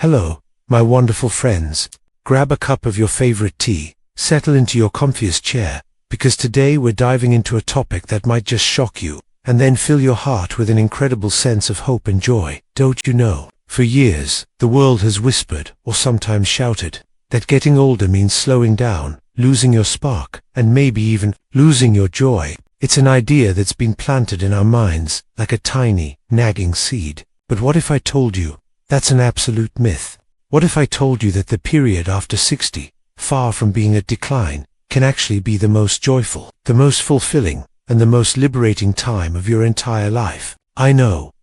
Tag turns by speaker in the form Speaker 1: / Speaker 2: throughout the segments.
Speaker 1: Hello, my wonderful friends. Grab a cup of your favorite tea, settle into your comfiest chair, because today we're diving into a topic that might just shock you, and then fill your heart with an incredible sense of hope and joy. Don't you know, for years, the world has whispered, or sometimes shouted, that getting older means slowing down, losing your spark, and maybe even losing your joy. It's an idea that's been planted in our minds, like a tiny, nagging seed. But what if I told you that's an absolute myth? What if I told you that the period after 60, far from being a decline, can actually be the most joyful, the most fulfilling, and the most liberating time of your entire life? I know,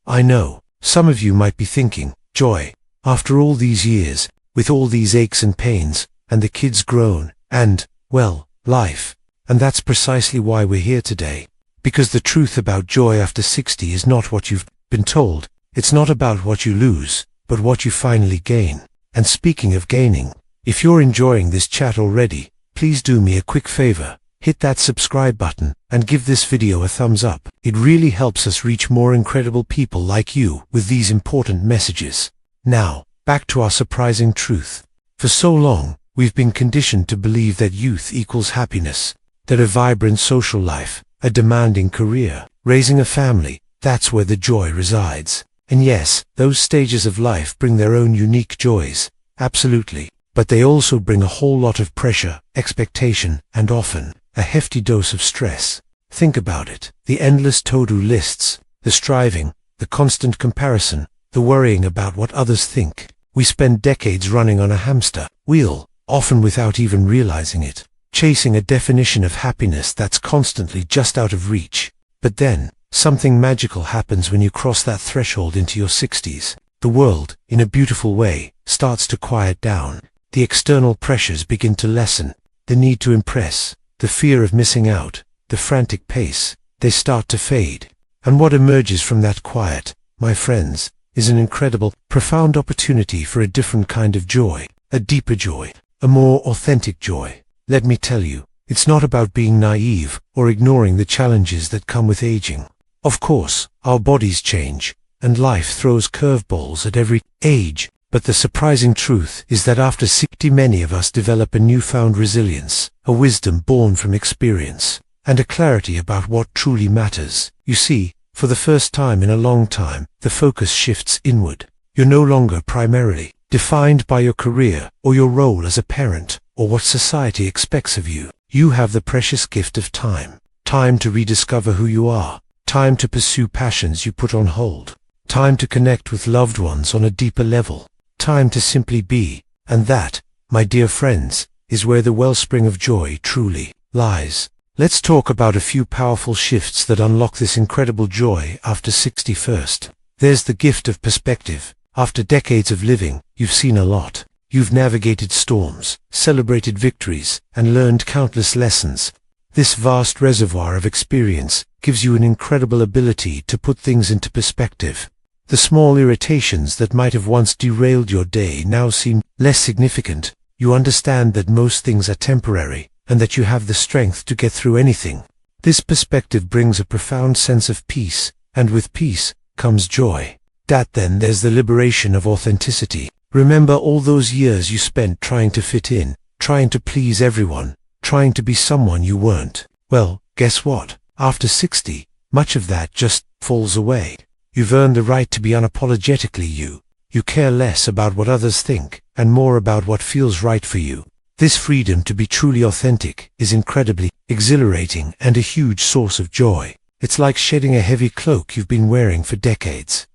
Speaker 1: some of you might be thinking, Joy, after all these years, with all these aches and pains, and the kids grown, and, well, life. And that's precisely why we're here today. Because the truth about joy after 60 is not what you've been told. It's not about what you lose, but what you finally gain. And speaking of gaining, if you're enjoying this chat already, please do me a quick favor. Hit that subscribe button, and give this video a thumbs up. It really helps us reach more incredible people like you with these important messages. Now, back to our surprising truth. For so long, we've been conditioned to believe that youth equals happiness, that a vibrant social life, a demanding career, raising a family, that's where the joy resides. And yes, those stages of life bring their own unique joys, absolutely. But they also bring a whole lot of pressure, expectation, and often, a hefty dose of stress. Think about it. The endless to-do lists, the striving, the constant comparison, the worrying about what others think. We spend decades running on a hamster wheel, often without even realizing it, chasing a definition of happiness that's constantly just out of reach. But then, something magical happens when you cross that threshold into your 60s. The world, in a beautiful way, starts to quiet down. The external pressures begin to lessen. The need to impress, the fear of missing out, the frantic pace, they start to fade. And what emerges from that quiet, my friends, is an incredible, profound opportunity for a different kind of joy, a deeper joy, a more authentic joy. Let me tell you, it's not about being naive or ignoring the challenges that come with aging. Of course, our bodies change, and life throws curveballs at every age, but the surprising truth is that after 60 many of us develop a newfound resilience, a wisdom born from experience, and a clarity about what truly matters. You see, for the first time in a long time, the focus shifts inward. You're no longer primarily defined by your career or your role as a parent or what society expects of you. You have the precious gift of time. Time to rediscover who you are. Time to pursue passions you put on hold. Time to connect with loved ones on a deeper level. Time to simply be. And that, my dear friends, is where the wellspring of joy truly lies. Let's talk about a few powerful shifts that unlock this incredible joy after 60 first. There's the gift of perspective. After decades of living, you've seen a lot. You've navigated storms, celebrated victories, and learned countless lessons. This vast reservoir of experience gives you an incredible ability to put things into perspective. The small irritations that might have once derailed your day now seem less significant. You understand that most things are temporary, and that you have the strength to get through anything. This perspective brings a profound sense of peace, and with peace comes joy. Then there's the liberation of authenticity. Remember all those years you spent trying to fit in, trying to please everyone, trying to be someone you weren't. Well, guess what? After 60, much of that just falls away. You've earned the right to be unapologetically you. You care less about what others think, and more about what feels right for you. This freedom to be truly authentic is incredibly exhilarating and a huge source of joy. It's like shedding a heavy cloak you've been wearing for decades.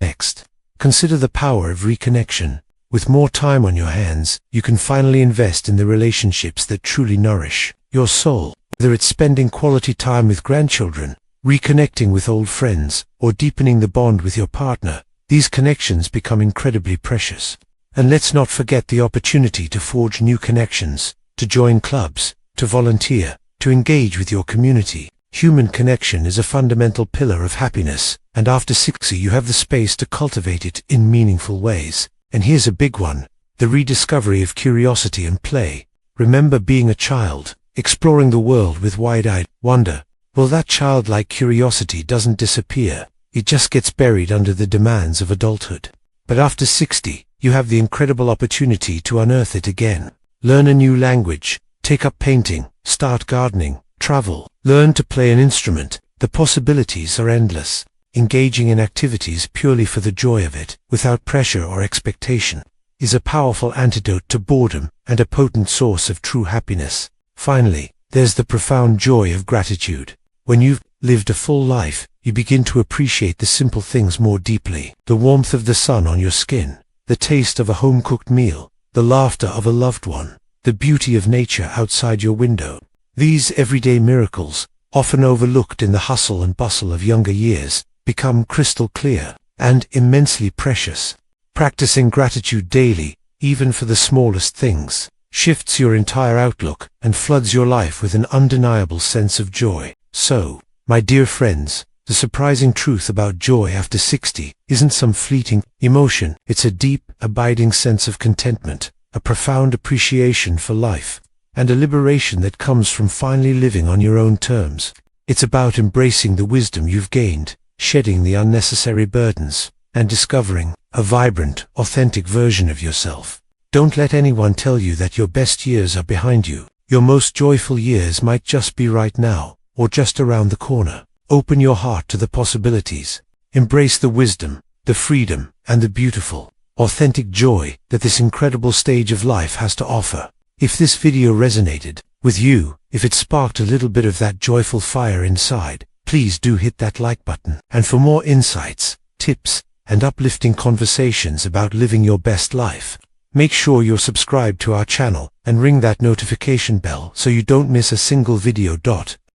Speaker 1: Next, consider the power of reconnection. With more time on your hands, you can finally invest in the relationships that truly nourish your soul. Whether it's spending quality time with grandchildren, reconnecting with old friends, or deepening the bond with your partner, these connections become incredibly precious. And let's not forget the opportunity to forge new connections, to join clubs, to volunteer, to engage with your community. Human connection is a fundamental pillar of happiness, and after 60 you have the space to cultivate it in meaningful ways. And here's a big one, the rediscovery of curiosity and play. Remember being a child, exploring the world with wide-eyed wonder. Well, that childlike curiosity doesn't disappear, it just gets buried under the demands of adulthood. But after 60, you have the incredible opportunity to unearth it again. Learn a new language, take up painting, start gardening, travel, learn to play an instrument. The possibilities are endless. Engaging in activities purely for the joy of it, without pressure or expectation, is a powerful antidote to boredom and a potent source of true happiness. Finally, there's the profound joy of gratitude. When you've lived a full life, you begin to appreciate the simple things more deeply. The warmth of the sun on your skin, the taste of a home-cooked meal, the laughter of a loved one, the beauty of nature outside your window. These everyday miracles, often overlooked in the hustle and bustle of younger years, become crystal clear and immensely precious. Practicing gratitude daily, even for the smallest things, shifts your entire outlook and floods your life with an undeniable sense of joy. So, my dear friends, the surprising truth about joy after 60 isn't some fleeting emotion. It's a deep, abiding sense of contentment, a profound appreciation for life, and a liberation that comes from finally living on your own terms. It's about embracing the wisdom you've gained, shedding the unnecessary burdens, and discovering a vibrant, authentic version of yourself. Don't let anyone tell you that your best years are behind you. Your most joyful years might just be right now, or just around the corner. Open your heart to the possibilities. Embrace the wisdom, the freedom, and the beautiful, authentic joy that this incredible stage of life has to offer. If this video resonated with you, if it sparked a little bit of that joyful fire inside, please do hit that like button. And for more insights, tips, and uplifting conversations about living your best life, make sure you're subscribed to our channel and ring that notification bell so you don't miss a single video.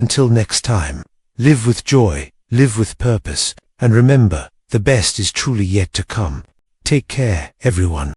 Speaker 1: Until next time, live with joy, live with purpose, and remember, the best is truly yet to come. Take care, everyone.